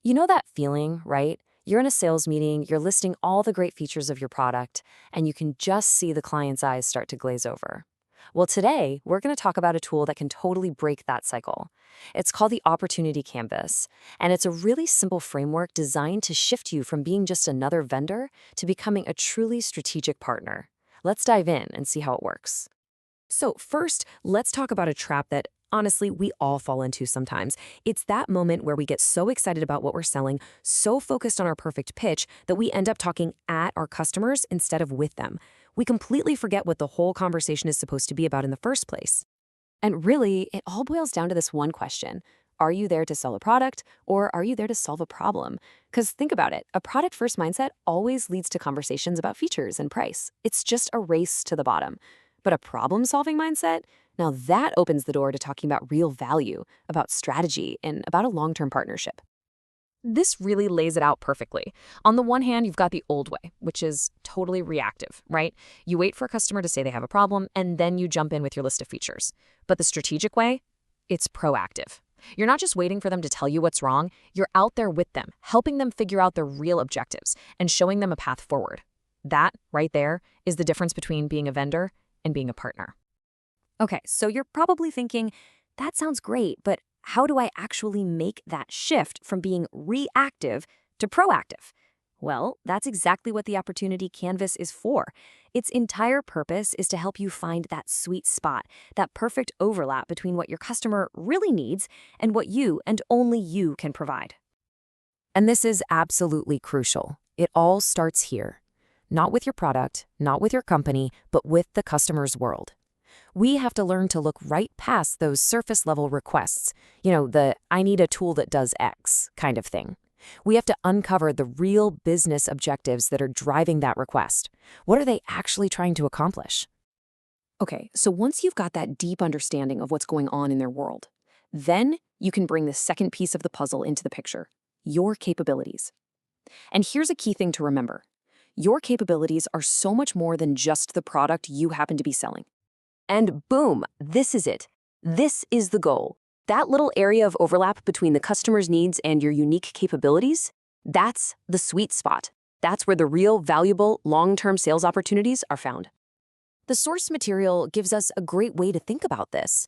You know that feeling, right? You're in a sales meeting, you're listing all the great features of your product, and you can just see the client's eyes start to glaze over. Well, today, we're going to talk about a tool that can totally break that cycle. It's called the Opportunity Canvas, and it's a really simple framework designed to shift you from being just another vendor to becoming a truly strategic partner. Let's dive in and see how it works. So first, let's talk about a trap that, honestly, we all fall into sometimes. It's that moment where we get so excited about what we're selling, so focused on our perfect pitch, that we end up talking at our customers instead of with them. We completely forget what the whole conversation is supposed to be about in the first place. And really, it all boils down to this one question. Are you there to sell a product, or are you there to solve a problem? Because think about it, a product-first mindset always leads to conversations about features and price. It's just a race to the bottom. But a problem-solving mindset? Now that opens the door to talking about real value, about strategy, and about a long-term partnership. This really lays it out perfectly. On the one hand, you've got the old way, which is totally reactive, right? You wait for a customer to say they have a problem, and then you jump in with your list of features. But the strategic way? It's proactive. You're not just waiting for them to tell you what's wrong, you're out there with them, helping them figure out their real objectives and showing them a path forward. That, right there, is the difference between being a vendor and being a partner. Okay, so you're probably thinking, that sounds great, but how do I actually make that shift from being reactive to proactive? Well, that's exactly what the Opportunity Canvas is for. Its entire purpose is to help you find that sweet spot, that perfect overlap between what your customer really needs and what you and only you can provide. And this is absolutely crucial. It all starts here. Not with your product, not with your company, but with the customer's world. We have to learn to look right past those surface-level requests, the "I need a tool that does X" kind of thing. We have to uncover the real business objectives that are driving that request. What are they actually trying to accomplish? Okay, so once you've got that deep understanding of what's going on in their world, then you can bring the second piece of the puzzle into the picture, your capabilities. And here's a key thing to remember. Your capabilities are so much more than just the product you happen to be selling. And boom, this is it. This is the goal. That little area of overlap between the customer's needs and your unique capabilities, that's the sweet spot. That's where the real valuable long-term sales opportunities are found. The source material gives us a great way to think about this.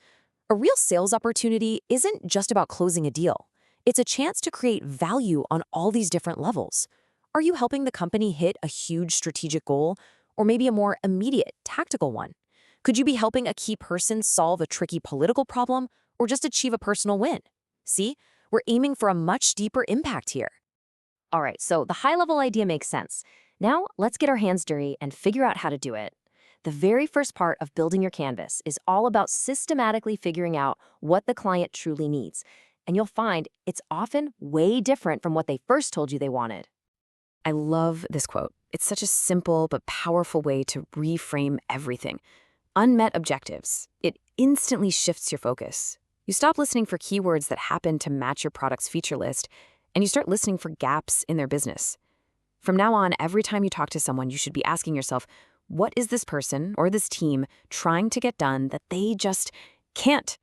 A real sales opportunity isn't just about closing a deal. It's a chance to create value on all these different levels. Are you helping the company hit a huge strategic goal, or maybe a more immediate, tactical one? Could you be helping a key person solve a tricky political problem, or just achieve a personal win? See, we're aiming for a much deeper impact here. All right, so the high-level idea makes sense. Now, let's get our hands dirty and figure out how to do it. The very first part of building your canvas is all about systematically figuring out what the client truly needs. And you'll find it's often way different from what they first told you they wanted. I love this quote. It's such a simple but powerful way to reframe everything. Unmet objectives. It instantly shifts your focus. You stop listening for keywords that happen to match your product's feature list, and you start listening for gaps in their business. From now on, every time you talk to someone, you should be asking yourself, what is this person or this team trying to get done that they just can't?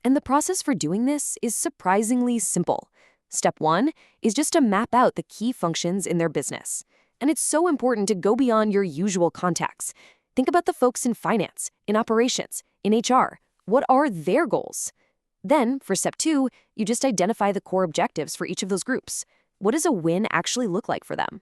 And the process for doing this is surprisingly simple. Step 1 is just to map out the key functions in their business. And it's so important to go beyond your usual contacts. Think about the folks in finance, in operations, in HR. What are their goals? Then, for step 2, you just identify the core objectives for each of those groups. What does a win actually look like for them?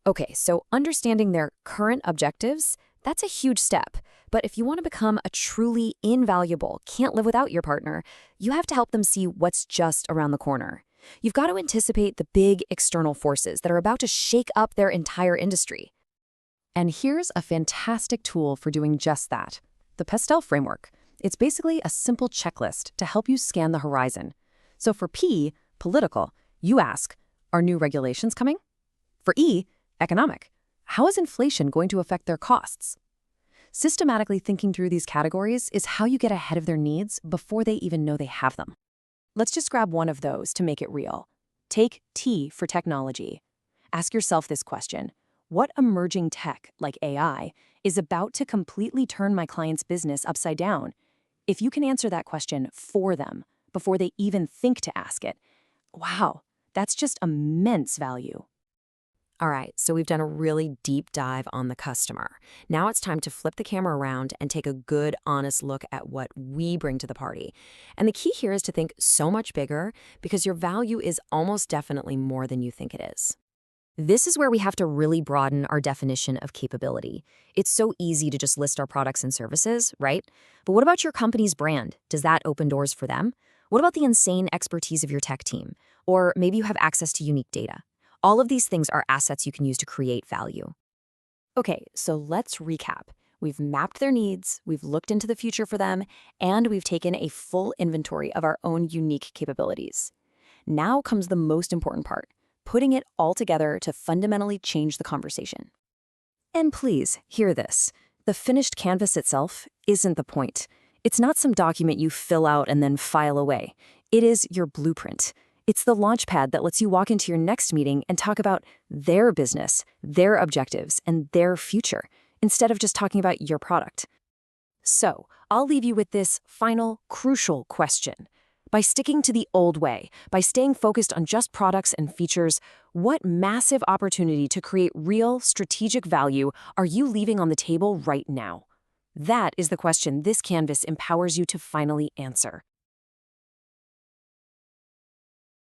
Okay, so understanding their current objectives, that's a huge step. But if you want to become a truly invaluable, can't live without your partner, you have to help them see what's just around the corner. You've got to anticipate the big external forces that are about to shake up their entire industry. And here's a fantastic tool for doing just that, the PESTEL framework. It's basically a simple checklist to help you scan the horizon. So for P, political, you ask, are new regulations coming? For E, economic, how is inflation going to affect their costs? Systematically thinking through these categories is how you get ahead of their needs before they even know they have them. Let's just grab one of those to make it real. Take T for technology. Ask yourself this question. What emerging tech, like AI, is about to completely turn my client's business upside down? If you can answer that question for them before they even think to ask it, wow, That's just immense value. All right, so we've done a really deep dive on the customer. Now it's time to flip the camera around and take a good, honest look at what we bring to the party. And the key here is to think so much bigger because your value is almost definitely more than you think it is. This is where we have to really broaden our definition of capability. It's so easy to just list our products and services, right? But what about your company's brand? Does that open doors for them? What about the insane expertise of your tech team? Or maybe you have access to unique data. All of these things are assets you can use to create value. Okay, so let's recap. We've mapped their needs, we've looked into the future for them, and we've taken a full inventory of our own unique capabilities. Now comes the most important part, putting it all together to fundamentally change the conversation. And please, hear this. The finished canvas itself isn't the point. It's not some document you fill out and then file away. It is your blueprint. It's the launchpad that lets you walk into your next meeting and talk about their business, their objectives, and their future, instead of just talking about your product. So, I'll leave you with this final, crucial question. By sticking to the old way, by staying focused on just products and features, what massive opportunity to create real, strategic value are you leaving on the table right now? That is the question this canvas empowers you to finally answer.